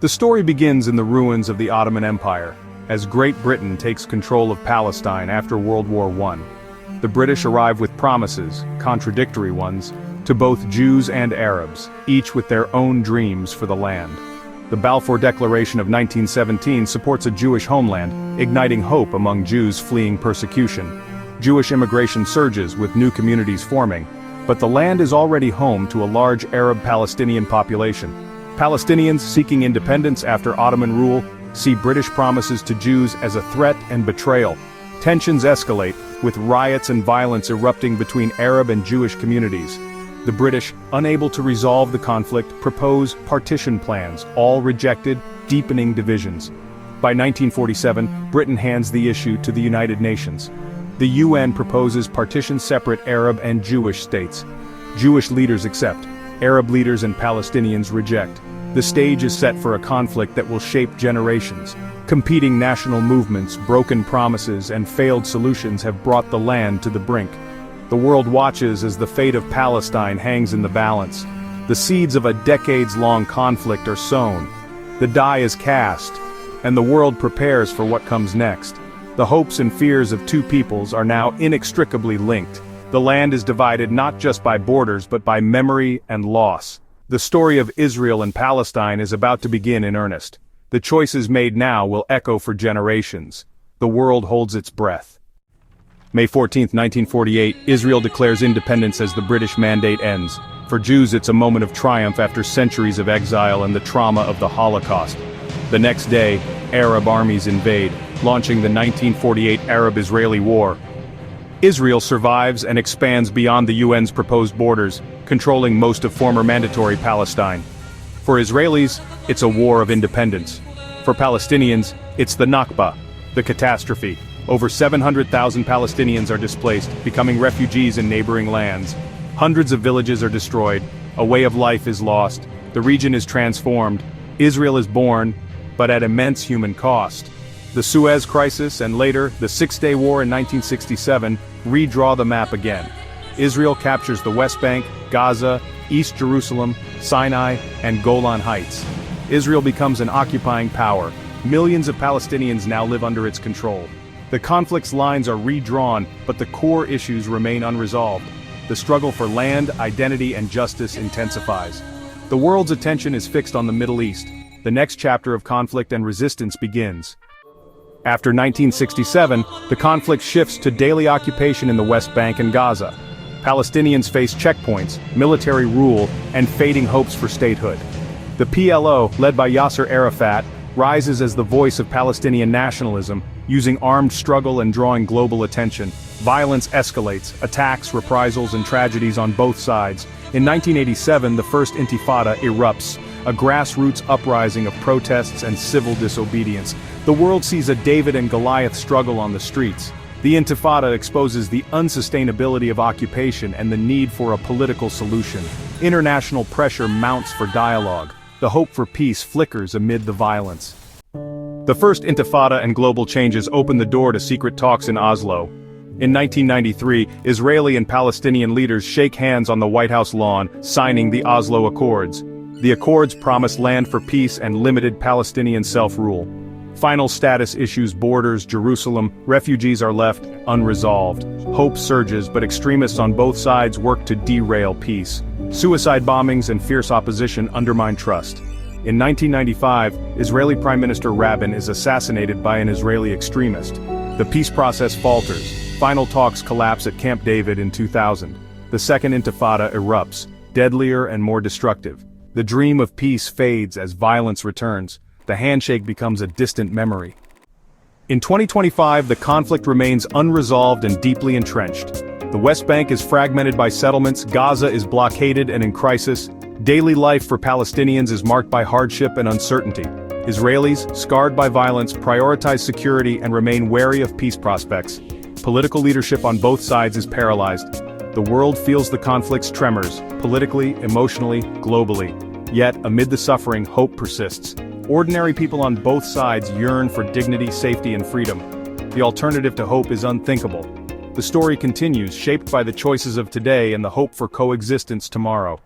The story begins in the ruins of the Ottoman Empire, as Great Britain takes control of Palestine after World War I. The British arrive with promises, contradictory ones, to both Jews and Arabs, each with their own dreams for the land. The Balfour Declaration of 1917 supports a Jewish homeland, igniting hope among Jews fleeing persecution. Jewish immigration surges with new communities forming, but the land is already home to a large Arab-Palestinian population. Palestinians seeking independence after Ottoman rule see British promises to Jews as a threat and betrayal. Tensions escalate, with riots and violence erupting between Arab and Jewish communities. The British, unable to resolve the conflict, propose partition plans, all rejected, deepening divisions. By 1947, Britain hands the issue to the United Nations. The UN proposes partition separate Arab and Jewish states. Jewish leaders accept, Arab leaders and Palestinians reject. The stage is set for a conflict that will shape generations. Competing national movements, broken promises, and failed solutions have brought the land to the brink. The world watches as the fate of Palestine hangs in the balance. The seeds of a decades-long conflict are sown. The die is cast, and the world prepares for what comes next. The hopes and fears of two peoples are now inextricably linked. The land is divided not just by borders but by memory and loss. The story of Israel and Palestine is about to begin in earnest. The choices made now will echo for generations. The world holds its breath. May 14, 1948, Israel declares independence as the British mandate ends. For Jews, it's a moment of triumph after centuries of exile and the trauma of the Holocaust. The next day, Arab armies invade, launching the 1948 Arab-Israeli War. Israel survives and expands beyond the UN's proposed borders, controlling most of former mandatory Palestine. For Israelis, it's a war of independence. For Palestinians, it's the Nakba, the catastrophe. Over 700,000 Palestinians are displaced, becoming refugees in neighboring lands. Hundreds of villages are destroyed, a way of life is lost, the region is transformed, Israel is born, but at immense human cost. The Suez Crisis and later, the Six-Day War in 1967, redraw the map again. Israel captures the West Bank, Gaza, East Jerusalem, Sinai, and Golan Heights. Israel becomes an occupying power. Millions of Palestinians now live under its control. The conflict's lines are redrawn, but the core issues remain unresolved. The struggle for land, identity, and justice intensifies. The world's attention is fixed on the Middle East. The next chapter of conflict and resistance begins. After 1967, the conflict shifts to daily occupation in the West Bank and Gaza. Palestinians face checkpoints, military rule, and fading hopes for statehood. The PLO, led by Yasser Arafat, rises as the voice of Palestinian nationalism, using armed struggle and drawing global attention. Violence escalates, attacks, reprisals, and tragedies on both sides. In 1987, the First Intifada erupts, a grassroots uprising of protests and civil disobedience. The world sees a David and Goliath struggle on the streets. The Intifada exposes the unsustainability of occupation and the need for a political solution. International pressure mounts for dialogue. The hope for peace flickers amid the violence. The First Intifada and global changes open the door to secret talks in Oslo. In 1993, Israeli and Palestinian leaders shake hands on the White House lawn, signing the Oslo Accords. The Accords promise land for peace and limited Palestinian self-rule. Final status issues borders Jerusalem, refugees are left unresolved. Hope surges, but extremists on both sides work to derail peace. Suicide bombings and fierce opposition undermine trust. In 1995, Israeli Prime Minister Rabin is assassinated by an Israeli extremist. The peace process falters. Final talks collapse at Camp David in 2000. The Second Intifada erupts, deadlier and more destructive. The dream of peace fades as violence returns. The handshake becomes a distant memory. In 2025, the conflict remains unresolved and deeply entrenched. The West Bank is fragmented by settlements, Gaza is blockaded and in crisis. Daily life for Palestinians is marked by hardship and uncertainty. Israelis, scarred by violence, prioritize security and remain wary of peace prospects. Political leadership on both sides is paralyzed. The world feels the conflict's tremors, politically, emotionally, globally. Yet, amid the suffering, hope persists. Ordinary people on both sides yearn for dignity, safety, and freedom. The alternative to hope is unthinkable. The story continues, shaped by the choices of today and the hope for coexistence tomorrow.